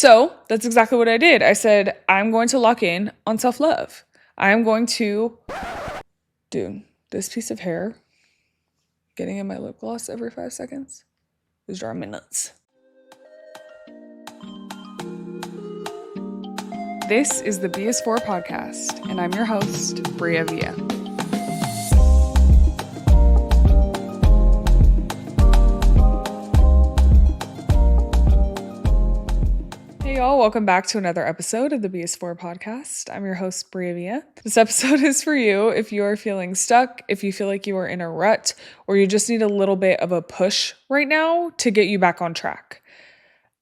So that's exactly what I did. I said, I'm going to lock in on self-love. I am going to, dude, this piece of hair getting in my lip gloss every 5 seconds is driving me nuts. This is the BS4 podcast, and I'm your host, Bria Villa. Hey y'all, welcome back to another episode of the BS4 podcast. I'm your host, Bria Villa. This episode is for you if you are feeling stuck, if you feel like you are in a rut, or you just need a little bit of a push right now to get you back on track.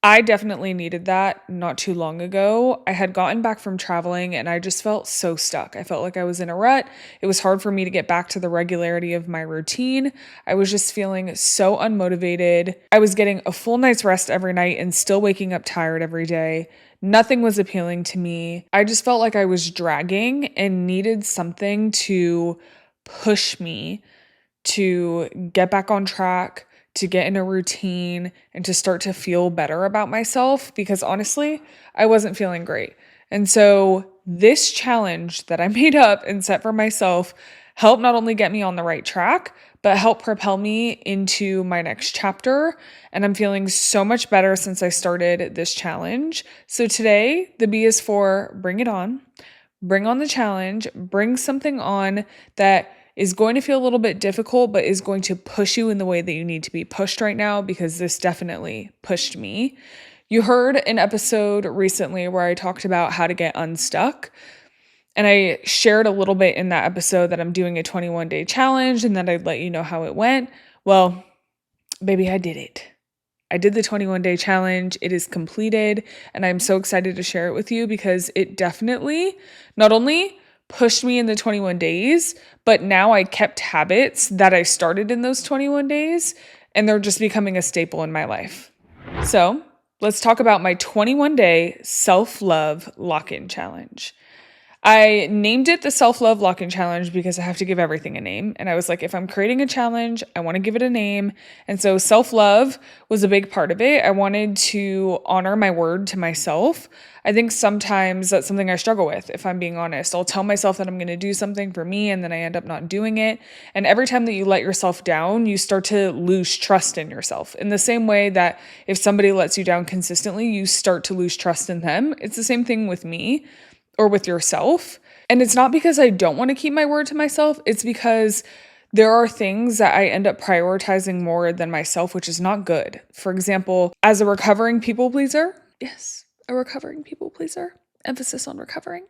I definitely needed that not too long ago. I had gotten back from traveling and I just felt so stuck. I felt like I was in a rut. It was hard for me to get back to the regularity of my routine. I was just feeling so unmotivated. I was getting a full night's rest every night and still waking up tired every day. Nothing was appealing to me. I just felt like I was dragging and needed something to push me to get back on track, to get in a routine, and to start to feel better about myself, because honestly, I wasn't feeling great. And so this challenge that I made up and set for myself helped not only get me on the right track, but helped propel me into my next chapter. And I'm feeling so much better since I started this challenge. So today, the B is for bring it on, bring on the challenge, bring something on that is going to feel a little bit difficult, but is going to push you in the way that you need to be pushed right now, because this definitely pushed me. You heard an episode recently where I talked about how to get unstuck. And I shared a little bit in that episode that I'm doing a 21-day challenge and that I'd let you know how it went. Well, baby, I did it. I did the 21-day challenge. It is completed. And I'm so excited to share it with you because it definitely not only pushed me in the 21 days, but now I kept habits that I started in those 21 days, and they're just becoming a staple in my life. So let's talk about my 21-day self-love lock-in challenge. I named it the self-love lock-in challenge because I have to give everything a name. And I was like, if I'm creating a challenge, I want to give it a name. And so self-love was a big part of it. I wanted to honor my word to myself. I think sometimes that's something I struggle with, if I'm being honest. I'll tell myself that I'm going to do something for me and then I end up not doing it. And every time that you let yourself down, you start to lose trust in yourself. In the same way that if somebody lets you down consistently, you start to lose trust in them. It's the same thing with me or with yourself. And it's not because I don't want to keep my word to myself. It's because there are things that I end up prioritizing more than myself, which is not good. For example, as a recovering people pleaser, yes, a recovering people pleaser, emphasis on recovering,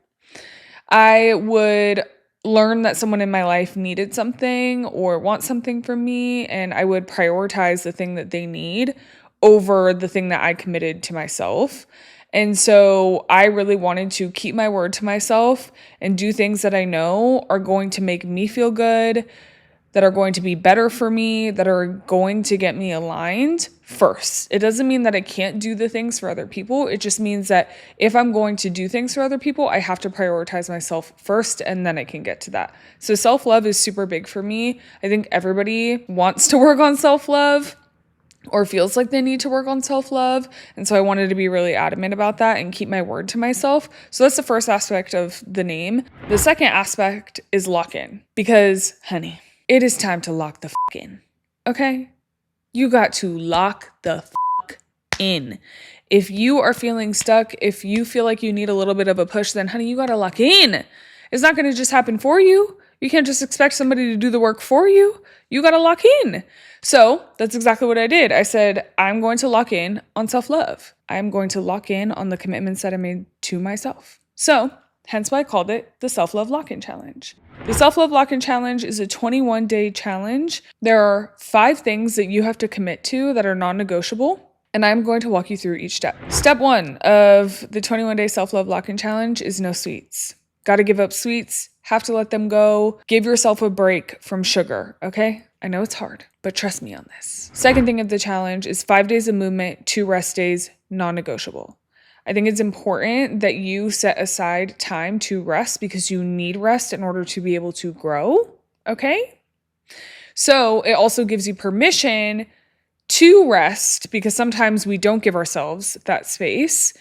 I would learn that someone in my life needed something or wants something from me, and I would prioritize the thing that they need over the thing that I committed to myself. And so I really wanted to keep my word to myself and do things that I know are going to make me feel good, that are going to be better for me, that are going to get me aligned first. It doesn't mean that I can't do the things for other people. It just means that if I'm going to do things for other people, I have to prioritize myself first, and then I can get to that. So self-love is super big for me. I think everybody wants to work on self-love or feels like they need to work on self-love. And so I wanted to be really adamant about that and keep my word to myself. So that's the first aspect of the name. The second aspect is lock in, because honey, it is time to lock the in. Okay? You got to lock the in. If you are feeling stuck, if you feel like you need a little bit of a push, then honey, you got to lock in. It's not going to just happen for you. You can't just expect somebody to do the work for you. You got to lock in. So that's exactly what I did. I said, I'm going to lock in on self-love. I'm going to lock in on the commitments that I made to myself. So hence why I called it the self-love lock-in challenge. The self-love lock-in challenge is a 21-day challenge. There are 5 things that you have to commit to that are non-negotiable, and I'm going to walk you through each step. Step 1 of the 21-day self-love lock-in challenge is no sweets. Got to give up sweets, have to let them go. Give yourself a break from sugar, okay? I know it's hard, but trust me on this. Second thing of the challenge is 5 days of movement, 2 rest days, non-negotiable. I think it's important that you set aside time to rest because you need rest in order to be able to grow, okay? So it also gives you permission to rest, because sometimes we don't give ourselves that space.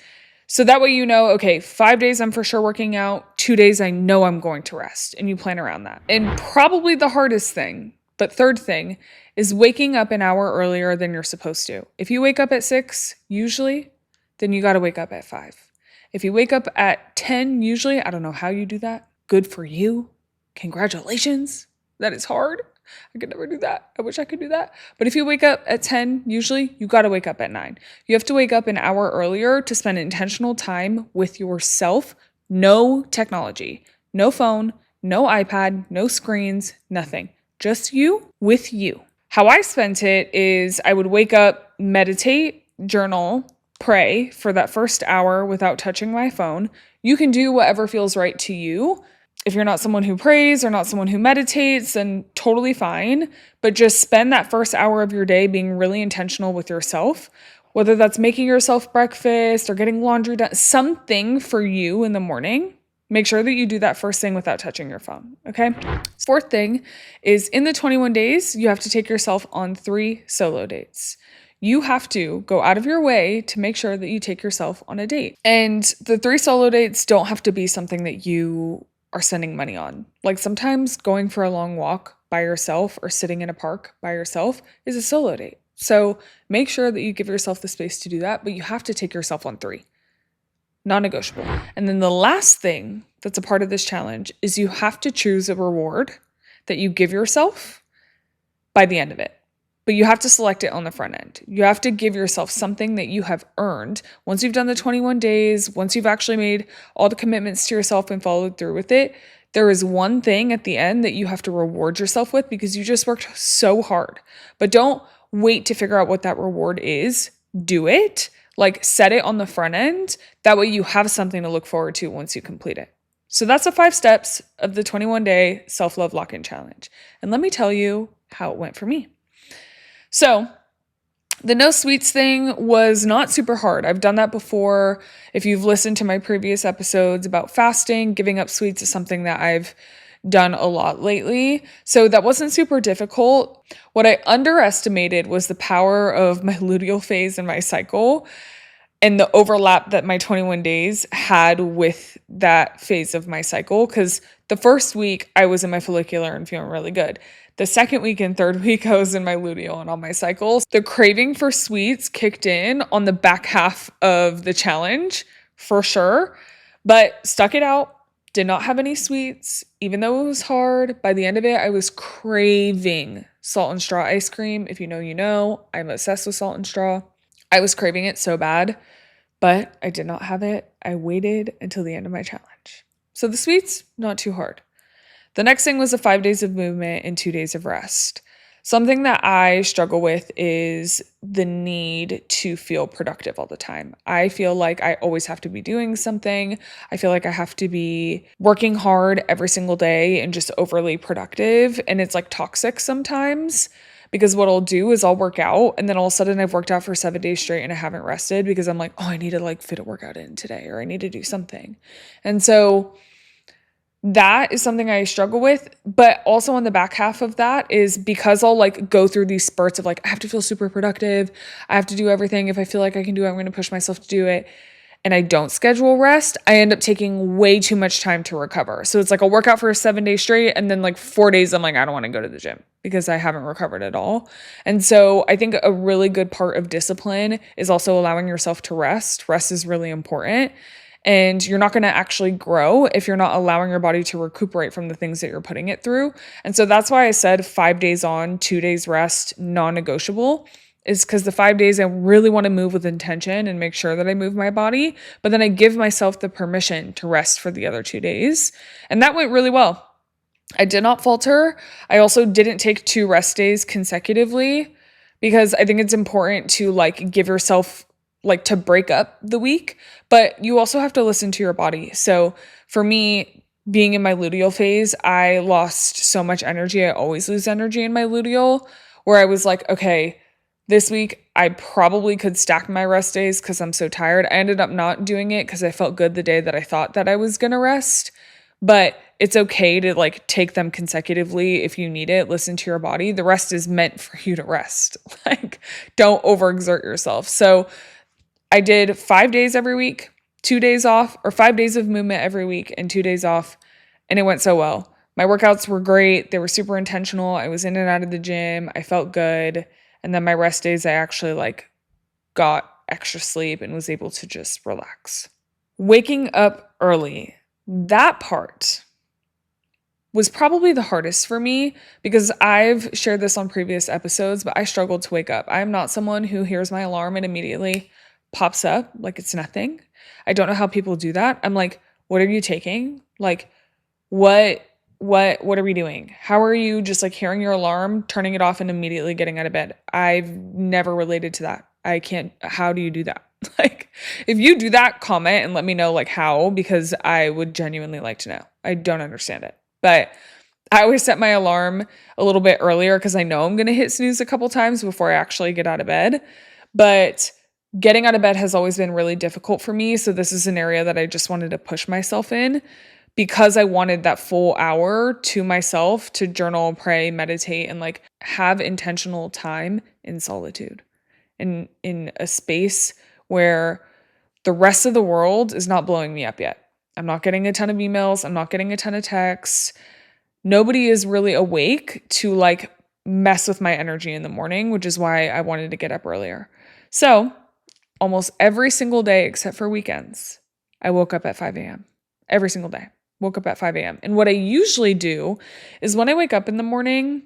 So that way, okay, 5 days I'm for sure working out, 2 days I know I'm going to rest, and you plan around that. And probably the hardest thing, but third thing, is waking up an hour earlier than you're supposed to. If you wake up at 6, usually, then you got to wake up at 5. If you wake up at 10, usually, I don't know how you do that. Good for you. Congratulations. That is hard. I could never do that. I wish I could do that. But if you wake up at 10, usually you got to wake up at 9. You have to wake up an hour earlier to spend intentional time with yourself. No technology, no phone, no iPad, no screens, nothing. Just you with you. How I spent it is I would wake up, meditate, journal, pray for that first hour without touching my phone. You can do whatever feels right to you. If you're not someone who prays or not someone who meditates, then totally fine. But just spend that first hour of your day being really intentional with yourself, whether that's making yourself breakfast or getting laundry done, something for you in the morning. Make sure that you do that first thing without touching your phone, okay? Fourth thing is in the 21 days, you have to take yourself on 3 solo dates. You have to go out of your way to make sure that you take yourself on a date. And the 3 solo dates don't have to be something that you are spending money on. Like sometimes going for a long walk by yourself or sitting in a park by yourself is a solo date. So make sure that you give yourself the space to do that, but you have to take yourself on 3. Non-negotiable. And then the last thing that's a part of this challenge is you have to choose a reward that you give yourself by the end of it. But you have to select it on the front end. You have to give yourself something that you have earned. Once you've done the 21 days, once you've actually made all the commitments to yourself and followed through with it, there is one thing at the end that you have to reward yourself with because you just worked so hard. But don't wait to figure out what that reward is. Do it. Like set it on the front end. That way you have something to look forward to once you complete it. So that's the 5 steps of the 21-day self-love lock-in challenge. And let me tell you how it went for me. So the no sweets thing was not super hard. I've done that before. If you've listened to my previous episodes about fasting, giving up sweets is something that I've done a lot lately. So that wasn't super difficult. What I underestimated was the power of my luteal phase and my cycle and the overlap that my 21 days had with that phase of my cycle. Because the first week I was in my follicular and feeling really good. The second week and third week, I was in my luteal and on my cycles. The craving for sweets kicked in on the back half of the challenge for sure, but stuck it out. Did not have any sweets, even though it was hard. By the end of it, I was craving salt and straw ice cream. If you know, you know. I'm obsessed with salt and straw. I was craving it so bad, but I did not have it. I waited until the end of my challenge. So the sweets, not too hard. The next thing was the 5 days of movement and 2 days of rest. Something that I struggle with is the need to feel productive all the time. I feel like I always have to be doing something. I feel like I have to be working hard every single day and just overly productive. And it's like toxic sometimes because what I'll do is I'll work out and then all of a sudden I've worked out for 7 days straight and I haven't rested because I'm like, oh, I need to like fit a workout in today or I need to do something. And so that is something I struggle with, but also on the back half of that is because I'll like go through these spurts of like, I have to feel super productive. I have to do everything. If I feel like I can do it, I'm going to push myself to do it. And I don't schedule rest. I end up taking way too much time to recover. So it's like I'll work out for 7 days straight. And then like 4 days, I'm like, I don't want to go to the gym because I haven't recovered at all. And so I think a really good part of discipline is also allowing yourself to rest. Rest is really important. And you're not going to actually grow if you're not allowing your body to recuperate from the things that you're putting it through. And so that's why I said 5 days on, 2 days rest, non-negotiable, is because the 5 days I really want to move with intention and make sure that I move my body. But then I give myself the permission to rest for the other 2 days. And that went really well. I did not falter. I also didn't take 2 rest days consecutively because I think it's important to like give yourself like to break up the week, but you also have to listen to your body. So for me, being in my luteal phase, I lost so much energy. I always lose energy in my luteal where I was like, okay, this week I probably could stack my rest days because I'm so tired. I ended up not doing it because I felt good the day that I thought that I was going to rest. But it's okay to like take them consecutively if you need it. Listen to your body. The rest is meant for you to rest. Like, don't overexert yourself. So I did 5 days every week, 2 days off, or 5 days of movement every week and 2 days off. And it went so well. My workouts were great. They were super intentional. I was in and out of the gym. I felt good. And then my rest days, I actually like got extra sleep and was able to just relax. Waking up early, that part was probably the hardest for me because I've shared this on previous episodes, but I struggled to wake up. I am not someone who hears my alarm and immediately pops up like it's nothing. I don't know how people do that. I'm like, what are you taking? Like, what are we doing? How are you just like hearing your alarm, turning it off and immediately getting out of bed? I've never related to that. I can't, how do you do that? Like, if you do that, comment and let me know like how, because I would genuinely like to know. I don't understand it. But I always set my alarm a little bit earlier because I know I'm going to hit snooze a couple times before I actually get out of bed. But getting out of bed has always been really difficult for me. So this is an area that I just wanted to push myself in because I wanted that full hour to myself to journal, pray, meditate, and like have intentional time in solitude and in a space where the rest of the world is not blowing me up yet. I'm not getting a ton of emails. I'm not getting a ton of texts. Nobody is really awake to like mess with my energy in the morning, which is why I wanted to get up earlier. So almost every single day, except for weekends, I woke up at 5 a.m. Every single day, woke up at 5 a.m. And what I usually do is when I wake up in the morning,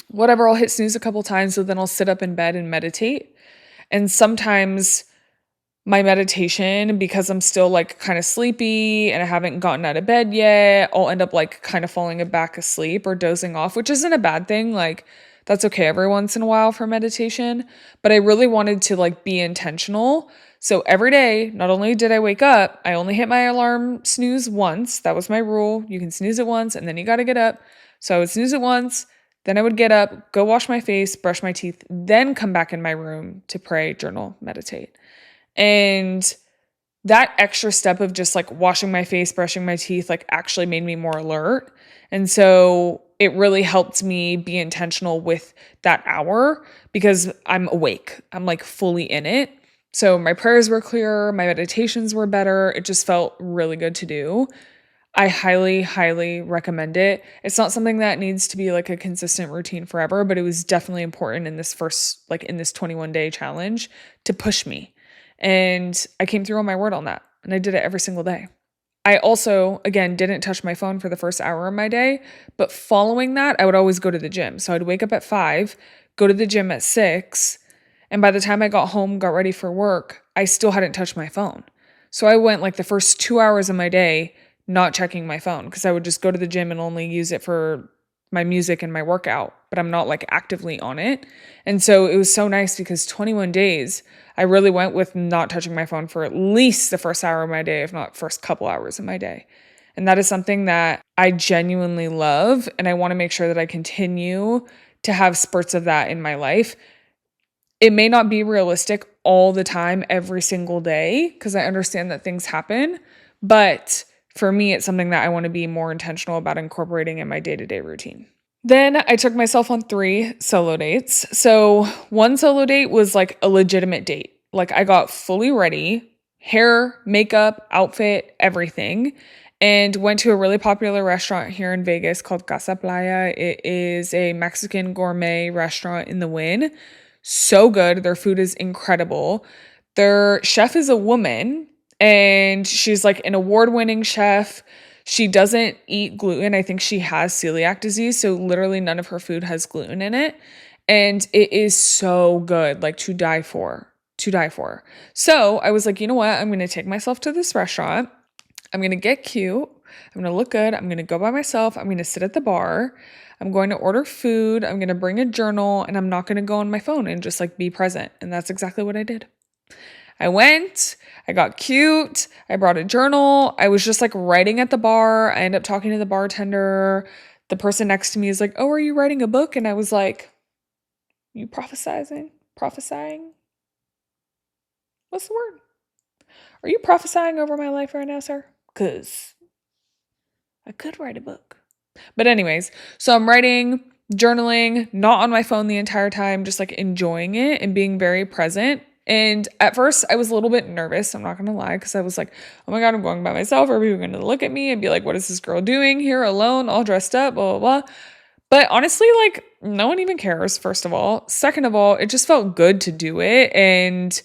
whatever, I'll hit snooze a couple times, so then I'll sit up in bed and meditate. And sometimes my meditation, because I'm still like kind of sleepy and I haven't gotten out of bed yet, I'll end up like kind of falling back asleep or dozing off, which isn't a bad thing. Like, that's okay every once in a while for meditation. But I really wanted to like be intentional. So every day, not only did I wake up, I only hit my alarm snooze once. That was my rule. You can snooze it once and then you got to get up. So I would snooze it once. Then I would get up, go wash my face, brush my teeth, then come back in my room to pray, journal, meditate. And that extra step of just like washing my face, brushing my teeth, like actually made me more alert. And so it really helped me be intentional with that hour because I'm awake. I'm like fully in it. So my prayers were clearer, my meditations were better. It just felt really good to do. I highly, highly recommend it. It's not something that needs to be like a consistent routine forever, but it was definitely important in this first, like in this 21-day challenge to push me. And I came through on my word on that. And I did it every single day. I also, again, didn't touch my phone for the first hour of my day. But following that, I would always go to the gym. So I'd wake up at 5, go to the gym at 6. And by the time I got home, got ready for work, I still hadn't touched my phone. So I went like the first 2 hours of my day not checking my phone because I would just go to the gym and only use it for my music and my workout, but I'm not like actively on it. And so it was so nice because 21 days, I really went with not touching my phone for at least the first hour of my day, if not first couple hours of my day. And that is something that I genuinely love. And I want to make sure that I continue to have spurts of that in my life. It may not be realistic all the time, every single day, because I understand that things happen, but for me, it's something that I want to be more intentional about incorporating in my day-to-day routine. Then I took myself on 3 solo dates. So one solo date was like a legitimate date. Like I got fully ready, hair, makeup, outfit, everything, and went to a really popular restaurant here in Vegas called Casa Playa. It is a Mexican gourmet restaurant in the Wynn. So good. Their food is incredible. Their chef is a woman. And she's like an award-winning chef. She doesn't eat gluten. I think she has celiac disease. So literally none of her food has gluten in it. And it is so good, like to die for, to die for. So I was like, you know what? I'm going to take myself to this restaurant. I'm going to get cute. I'm going to look good. I'm going to go by myself. I'm going to sit at the bar. I'm going to order food. I'm going to bring a journal and I'm not going to go on my phone and just like be present. And that's exactly what I did. I went, I got cute, I brought a journal, I was just like writing at the bar. I ended up talking to the bartender. The person next to me is like, oh, are you writing a book? And I was like, you prophesying? What's the word? Are you prophesying over my life right now, sir? Because I could write a book. But anyways, so I'm writing, journaling, not on my phone the entire time, just like enjoying it and being very present. And at first I was a little bit nervous, I'm not gonna lie, because I was like, oh my God, I'm going by myself. Are people gonna look at me and be like, what is this girl doing here alone, all dressed up, blah, blah, blah. But honestly, like, no one even cares, first of all. Second of all, it just felt good to do it and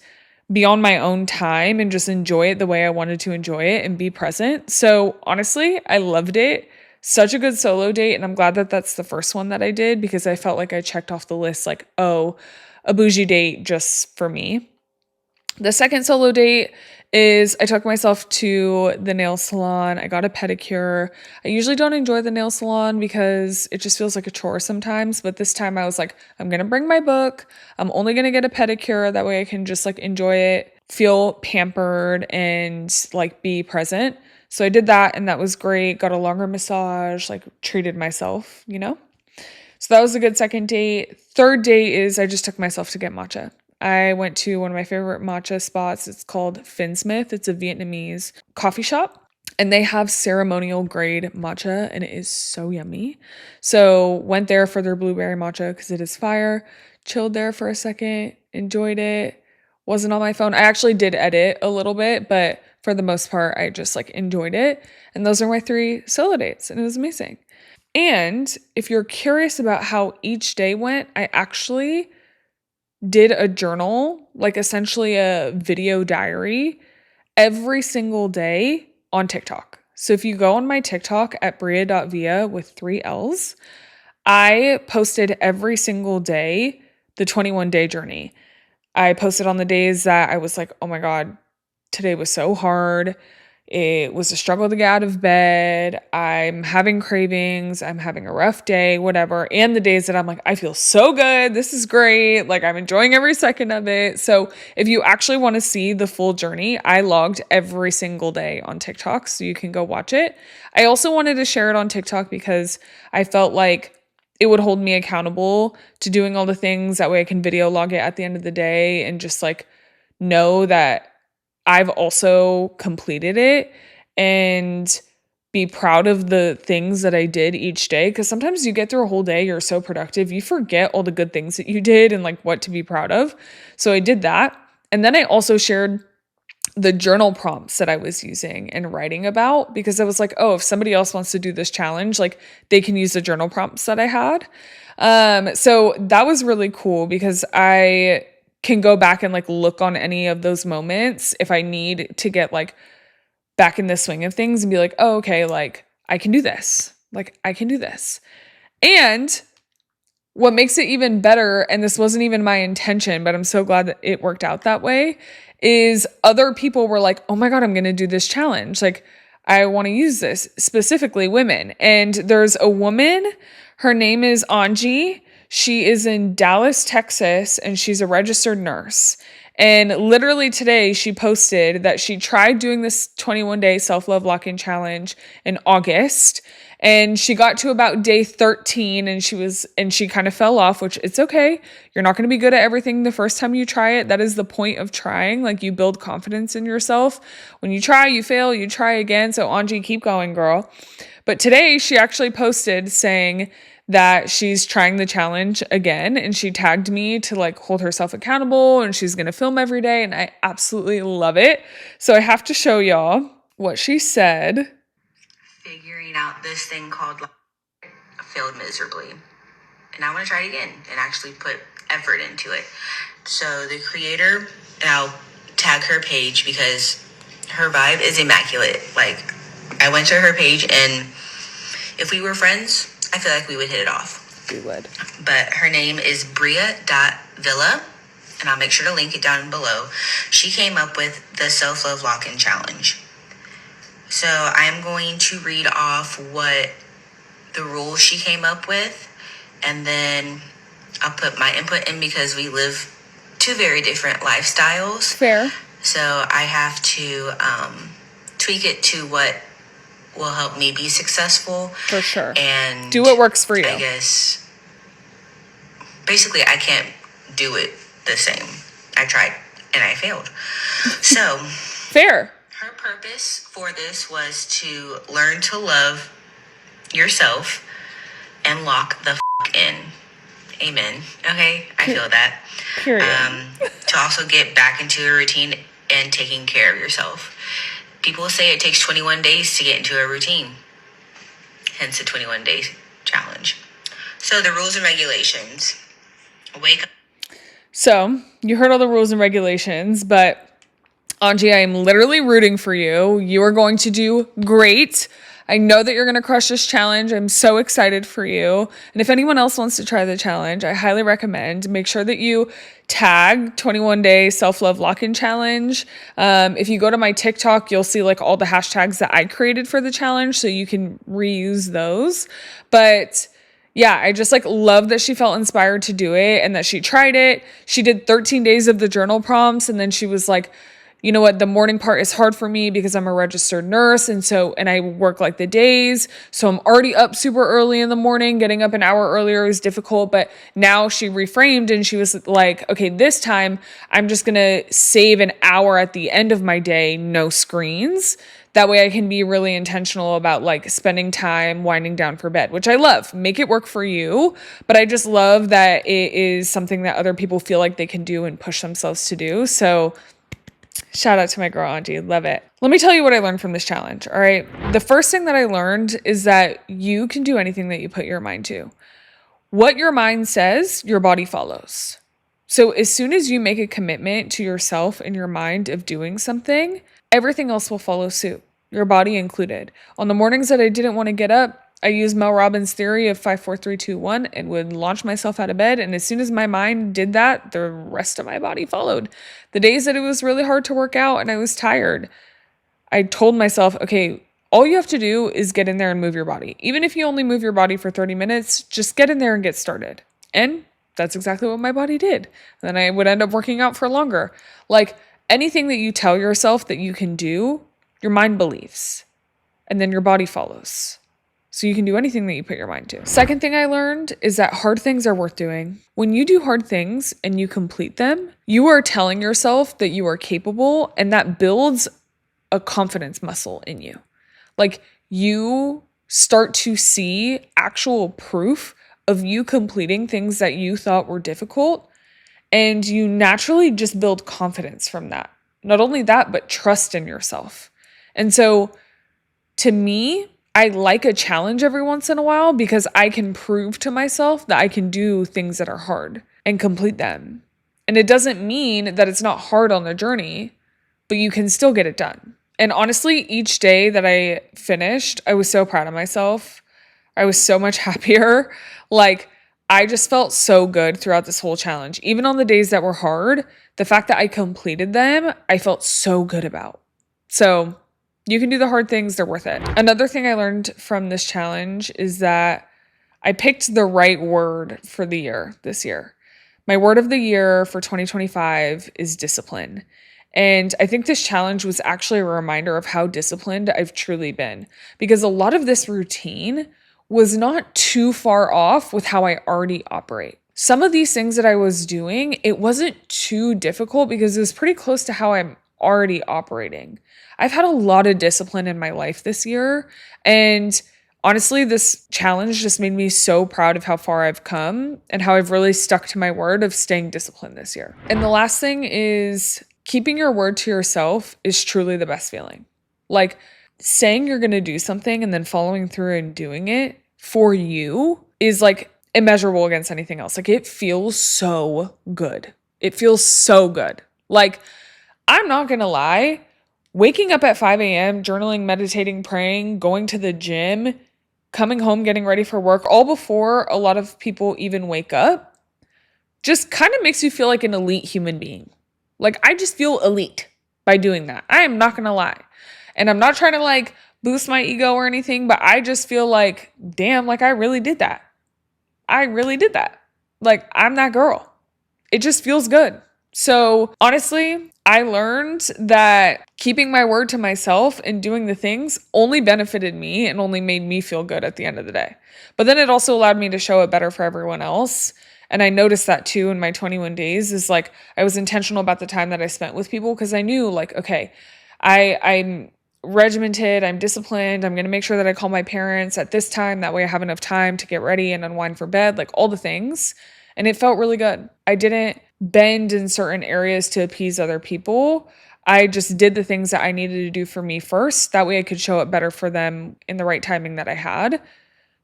be on my own time and just enjoy it the way I wanted to enjoy it and be present. So honestly, I loved it. Such a good solo date. And I'm glad that that's the first one that I did because I felt like I checked off the list, like, oh, a bougie date just for me. The second solo date is I took myself to the nail salon. I got a pedicure. I usually don't enjoy the nail salon because it just feels like a chore sometimes. But this time I was like, I'm going to bring my book. I'm only going to get a pedicure. That way I can just like enjoy it, feel pampered and like be present. So I did that and that was great. Got a longer massage, like treated myself, you know? So that was a good second date. Third date is I just took myself to get matcha. I went to one of my favorite matcha spots. It's called Finsmith. It's a Vietnamese coffee shop and they have ceremonial grade matcha and it is so yummy. So went there for their blueberry matcha because it is fire. Chilled there for a second, enjoyed it. Wasn't on my phone. I actually did edit a little bit, but for the most part, I just like enjoyed it. And those are my 3 solo dates and it was amazing. And if you're curious about how each day went, I actually did a journal, like essentially a video diary, every single day on TikTok. So if you go on my TikTok at bria.via with 3 L's, I posted every single day the 21-day journey. I posted on the days that I was like, oh my God, today was so hard. It was a struggle to get out of bed. I'm having cravings. I'm having a rough day, whatever. And the days that I'm like, I feel so good. This is great. Like I'm enjoying every second of it. So if you actually want to see the full journey, I logged every single day on TikTok. So you can go watch it. I also wanted to share it on TikTok because I felt like it would hold me accountable to doing all the things. That way I can video log it at the end of the day and just like know that I've also completed it and be proud of the things that I did each day. Because sometimes you get through a whole day, you're so productive, you forget all the good things that you did and like what to be proud of. So I did that. And then I also shared the journal prompts that I was using and writing about because I was like, oh, if somebody else wants to do this challenge, like they can use the journal prompts that I had. So that was really cool because I can go back and like look on any of those moments if I need to get like back in the swing of things and be like, oh, okay, like I can do this. Like I can do this. And what makes it even better, and this wasn't even my intention, but I'm so glad that it worked out that way, is other people were like, oh my God, I'm going to do this challenge. Like I want to use this, specifically women. And there's a woman, her name is Angie. She is in Dallas, Texas, and she's a registered nurse. And literally today she posted that she tried doing this 21-day self-love lock-in challenge in August. And she got to about day 13 and she kind of fell off, which it's okay. You're not going to be good at everything the first time you try it. That is the point of trying. Like you build confidence in yourself. When you try, you fail, you try again. So Angie, keep going, girl. But today she actually posted saying that she's trying the challenge again and she tagged me to like hold herself accountable and she's going to film every day and I absolutely love it. So I have to show y'all what she said. Figuring out this thing called failed miserably. And I want to try it again and actually put effort into it. So the creator, and I'll tag her page because her vibe is immaculate. Like I went to her page and if we were friends, I feel like we would hit it off. We would. But her name is bria.villa, and I'll make sure to link it down below. She came up with the self-love lock-in challenge. So I am going to read off what the rules she came up with, and then I'll put my input in because we live 2 very different lifestyles. Fair. So I have to tweak it to what will help me be successful. For sure. And do what works for you. I guess basically I can't do it the same. I tried and I failed. So fair. Her purpose for this was to learn to love yourself and lock the in. Amen. Okay, I feel that. Period. To also get back into a routine and taking care of yourself. People say it takes 21 days to get into a routine, hence the 21-day challenge. So the rules and regulations. Wake up. So you heard all the rules and regulations, but Angie, I am literally rooting for you. You are going to do great. I know that you're going to crush this challenge. I'm so excited for you. And if anyone else wants to try the challenge, I highly recommend make sure that you tag 21-day self-love lock-in challenge. If you go to my TikTok, you'll see like all the hashtags that I created for the challenge, so you can reuse those. But yeah, I just like love that she felt inspired to do it and that she tried it. She did 13 days of the journal prompts, and then she was like, you know what, the morning part is hard for me because I'm a registered nurse. And I work like the days. So I'm already up super early in the morning. Getting up an hour earlier is difficult. But now she reframed and she was like, okay, this time I'm just going to save an hour at the end of my day, no screens. That way I can be really intentional about like spending time winding down for bed, which I love. Make it work for you. But I just love that it is something that other people feel like they can do and push themselves to do. So shout out to my girl, Angie. Love it. Let me tell you what I learned from this challenge. All right. The first thing that I learned is that you can do anything that you put your mind to. What your mind says, your body follows. So as soon as you make a commitment to yourself and your mind of doing something, everything else will follow suit, your body included. On the mornings that I didn't want to get up, I used Mel Robbins' theory of 5, 4, 3, 2, 1 and would launch myself out of bed. And as soon as my mind did that, the rest of my body followed. The days that it was really hard to work out and I was tired, I told myself, okay, all you have to do is get in there and move your body. Even if you only move your body for 30 minutes, just get in there and get started. And that's exactly what my body did. Then I would end up working out for longer. Like anything that you tell yourself that you can do, your mind believes. And then your body follows. So you can do anything that you put your mind to. Second thing I learned is that hard things are worth doing. When you do hard things and you complete them, you are telling yourself that you are capable, and that builds a confidence muscle in you. Like you start to see actual proof of you completing things that you thought were difficult, and you naturally just build confidence from that. Not only that, but trust in yourself. And so to me, I like a challenge every once in a while because I can prove to myself that I can do things that are hard and complete them. And it doesn't mean that it's not hard on the journey, but you can still get it done. And honestly, each day that I finished, I was so proud of myself. I was so much happier. Like, I just felt so good throughout this whole challenge. Even on the days that were hard, the fact that I completed them, I felt so good about. So you can do the hard things, they're worth it. Another thing I learned from this challenge is that I picked the right word for the year this year. My word of the year for 2025 is discipline. And I think this challenge was actually a reminder of how disciplined I've truly been, because a lot of this routine was not too far off with how I already operate. Some of these things that I was doing, it wasn't too difficult because it was pretty close to how I'm already operating. I've had a lot of discipline in my life this year, and honestly, this challenge just made me so proud of how far I've come and how I've really stuck to my word of staying disciplined this year. And the last thing is keeping your word to yourself is truly the best feeling. Like saying you're going to do something and then following through and doing it for you is like immeasurable against anything else. Like it feels so good. It feels so good. Like I'm not going to lie. Waking up at 5 a.m., journaling, meditating, praying, going to the gym, coming home, getting ready for work, all before a lot of people even wake up, just kind of makes you feel like an elite human being. Like I just feel elite by doing that. I am not going to lie. And I'm not trying to like boost my ego or anything, but I just feel like, damn, like I really did that. I really did that. Like I'm that girl. It just feels good. So honestly, I learned that keeping my word to myself and doing the things only benefited me and only made me feel good at the end of the day. But then it also allowed me to show it better for everyone else. And I noticed that too in my 21 days is like, I was intentional about the time that I spent with people because I knew like, okay, I'm regimented, I'm disciplined, I'm going to make sure that I call my parents at this time. That way I have enough time to get ready and unwind for bed, like all the things. And it felt really good. I didn't bend in certain areas to appease other people. I just did the things that I needed to do for me first. That way I could show up better for them in the right timing that I had,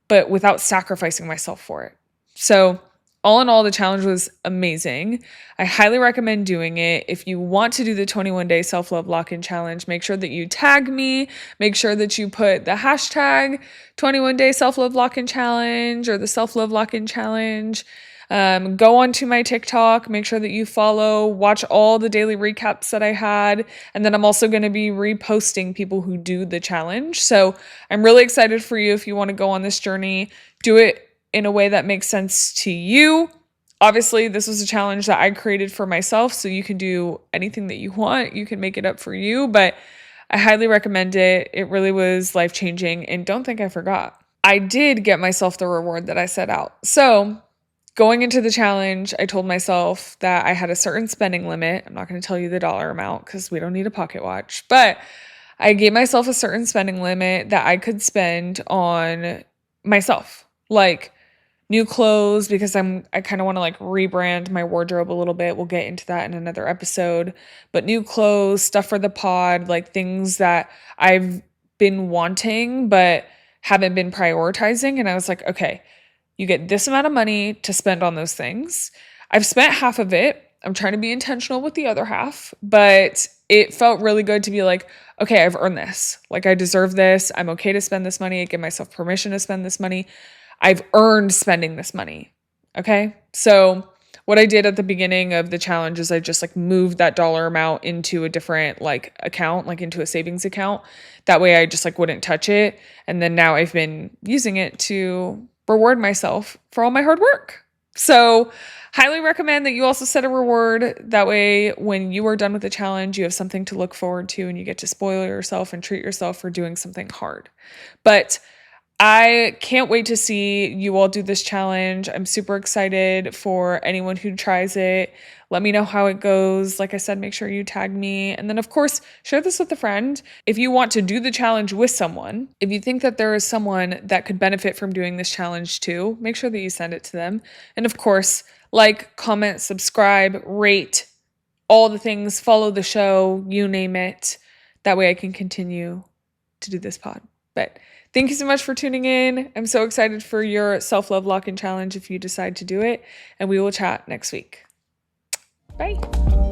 but without sacrificing myself for it. So, all in all, the challenge was amazing. I highly recommend doing it. If you want to do the 21-day self-love lock-in challenge, make sure that you tag me. Make sure that you put the hashtag 21-day self-love lock-in challenge or the self-love lock-in challenge. Go onto my TikTok, make sure that you follow, watch all the daily recaps that I had. And then I'm also going to be reposting people who do the challenge. So I'm really excited for you if you want to go on this journey. Do it in a way that makes sense to you. Obviously, this was a challenge that I created for myself, so you can do anything that you want. You can make it up for you, but I highly recommend it. It really was life-changing, and don't think I forgot. I did get myself the reward that I set out. So, going into the challenge, I told myself that I had a certain spending limit. I'm not going to tell you the dollar amount because we don't need a pocket watch, but I gave myself a certain spending limit that I could spend on myself. Like new clothes, because I kind of want to like rebrand my wardrobe a little bit. We'll get into that in another episode. But new clothes, stuff for the pod, like things that I've been wanting but haven't been prioritizing. And I was like, okay, you get this amount of money to spend on those things. I've spent half of it. I'm trying to be intentional with the other half, but it felt really good to be like, okay, I've earned this. Like I deserve this. I'm okay to spend this money. I give myself permission to spend this money. I've earned spending this money. Okay. So what I did at the beginning of the challenge is I just like moved that dollar amount into a different like account, like into a savings account. That way I just like wouldn't touch it. And then now I've been using it to reward myself for all my hard work. So highly recommend that you also set a reward. That way, when you are done with the challenge, you have something to look forward to and you get to spoil yourself and treat yourself for doing something hard. But I can't wait to see you all do this challenge. I'm super excited for anyone who tries it. Let me know how it goes. Like I said, make sure you tag me. And then, of course, share this with a friend. If you want to do the challenge with someone, if you think that there is someone that could benefit from doing this challenge too, make sure that you send it to them. And of course, like, comment, subscribe, rate, all the things, follow the show, you name it. That way I can continue to do this pod. But thank you so much for tuning in. I'm so excited for your self-love lock-in challenge if you decide to do it. And we will chat next week. Bye.